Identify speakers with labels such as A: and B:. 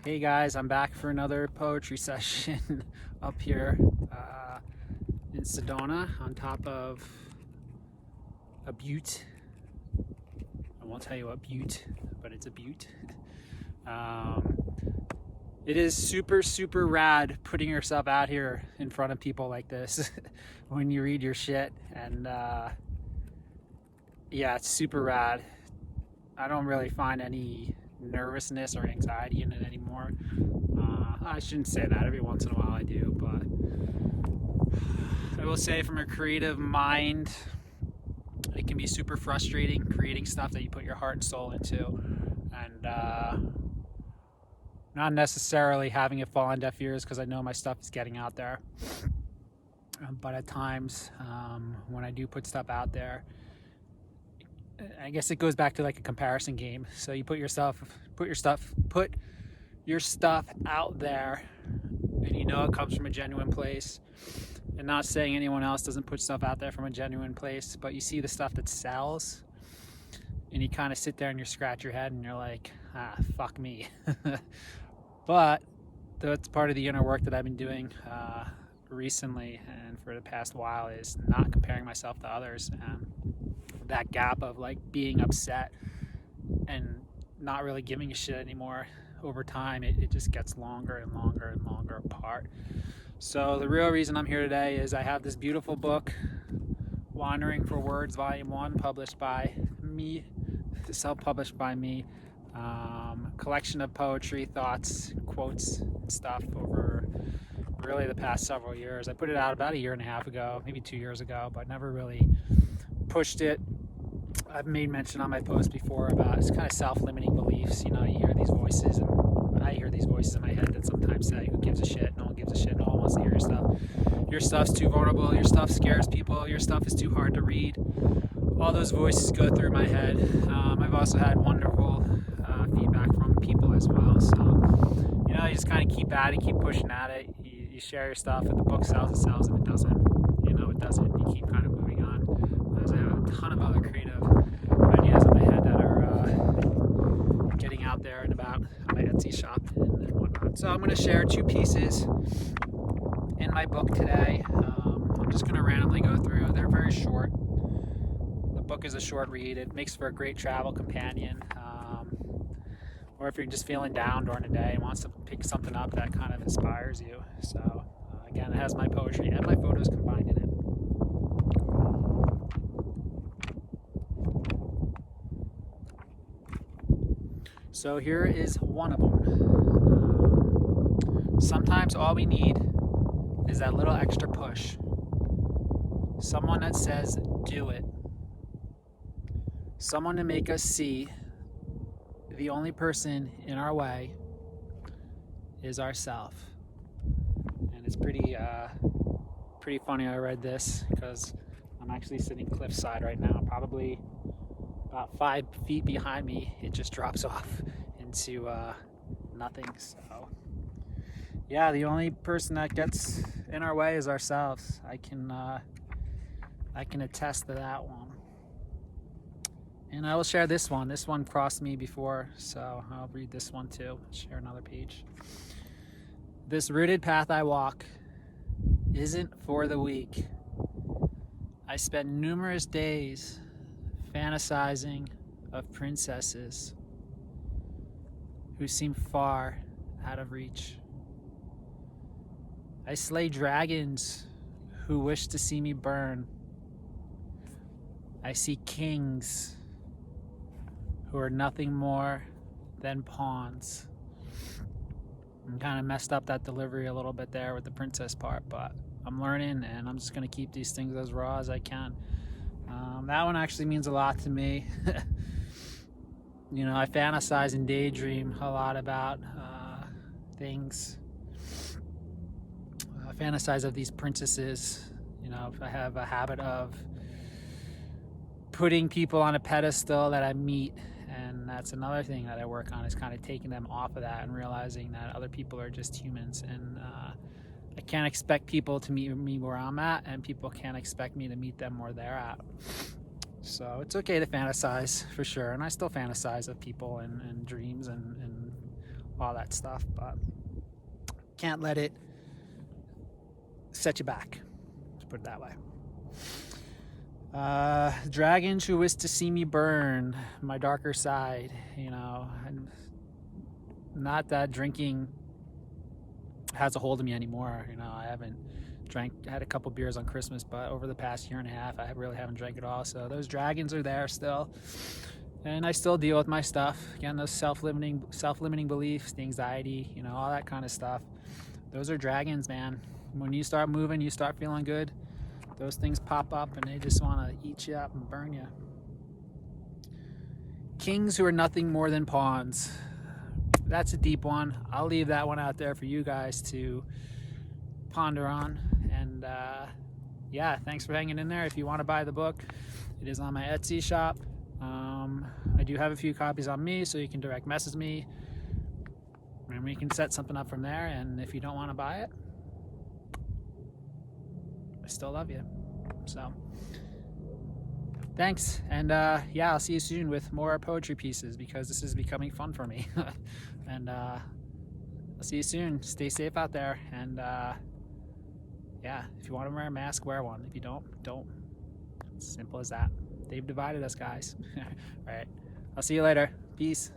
A: Hey guys, I'm back for another poetry session up here in Sedona on top of a butte. I won't tell you what butte, but it's a butte. It is super rad putting yourself out here in front of people like this when you read your shit, and yeah, it's super rad. I don't really find any nervousness or anxiety in it anymore. I shouldn't say that. Every once in a while I do, but I will say from a creative mind, it can be super frustrating creating stuff that you put your heart and soul into, and not necessarily having it fall on deaf ears because I know my stuff is getting out there. But at times, when I do put stuff out there, I guess it goes back to like a comparison game. So you put your stuff out there, and you know it comes from a genuine place. And not saying anyone else doesn't put stuff out there from a genuine place, but you see the stuff that sells, and you kind of sit there and you scratch your head and you're like, fuck me. But that's part of the inner work that I've been doing recently and for the past while, is not comparing myself to others. That gap of like being upset and not really giving a shit anymore, over time it just gets longer and longer apart. So the real reason I'm here today is I have this beautiful book, Wandering for Words Volume 1, published by me, self-published by me, collection of poetry, thoughts, quotes, and stuff over really the past several years. I put it out about a year and a half ago, maybe 2 years ago, but never really pushed it. I've made mention on my post before about it's kind of self-limiting beliefs. You know, you hear these voices, and I hear these voices in my head that sometimes say, who gives a shit? No one gives a shit. No one wants to hear your stuff. Your stuff's too vulnerable. Your stuff scares people. Your stuff is too hard to read. All those voices go through my head. I've also had wonderful feedback from people as well. So, you know, you just kind of keep at it, keep pushing at it. You share your stuff. If the book sells, it sells. If it doesn't, you know, it doesn't. You keep kind of moving on. Because I have a ton of other creative ideas in my head that are getting out there and about my Etsy shop and whatnot. So I'm going to share 2 pieces in my book today. I'm just going to randomly go through. They're very short. The book is a short read. It makes for a great travel companion. Or if you're just feeling down during the day and wants to pick something up that kind of inspires you. So again, it has my poetry and my photos combined in it. So here is one of them. Sometimes all we need is that little extra push. Someone that says, do it. Someone to make us see the only person in our way is ourself. And it's pretty funny I read this because I'm actually sitting cliffside right now, probably about 5 feet behind me. It just drops off into nothing. So yeah, the only person that gets in our way is ourselves. I can attest to that one. And I will share this one. This one crossed me before, so I'll read this one too. Share another page. This rooted path I walk isn't for the weak. I spent numerous days fantasizing of princesses who seem far out of reach. I slay dragons who wish to see me burn. I see kings who are nothing more than pawns. I kind of messed up that delivery a little bit there with the princess part, but I'm learning, and I'm just going to keep these things as raw as I can. That one actually means a lot to me. You know, I fantasize and daydream a lot about things. I fantasize of these princesses. You know, I have a habit of putting people on a pedestal that I meet, and that's another thing that I work on, is kind of taking them off of that and realizing that other people are just humans, and I can't expect people to meet me where I'm at, and people can't expect me to meet them where they're at. So it's okay to fantasize, for sure, and I still fantasize of people and dreams and all that stuff, but can't let it set you back. Let's put it that way. Dragons who wish to see me burn, my darker side, you know. And not that drinking has a hold of me anymore. You know, I haven't drank, had a couple beers on Christmas, but over the past year and a half, I really haven't drank at all. So those dragons are there still. And I still deal with my stuff. Again, those self-limiting beliefs, the anxiety, you know, all that kind of stuff. Those are dragons, man. When you start moving, you start feeling good, those things pop up and they just want to eat you up and burn you. Kings who are nothing more than pawns. That's a deep one. I'll leave that one out there for you guys to ponder on. And yeah, thanks for hanging in there. If you want to buy the book, it is on my Etsy shop. I do have a few copies on me, so you can direct message me and we can set something up from there. And if you don't want to buy it, I still love you. So thanks, and yeah, I'll see you soon with more poetry pieces, because this is becoming fun for me. And I'll see you soon. Stay safe out there, and yeah, if you want to wear a mask, wear one. If you don't. It's simple as that. They've divided us, guys. All right, I'll see you later. Peace.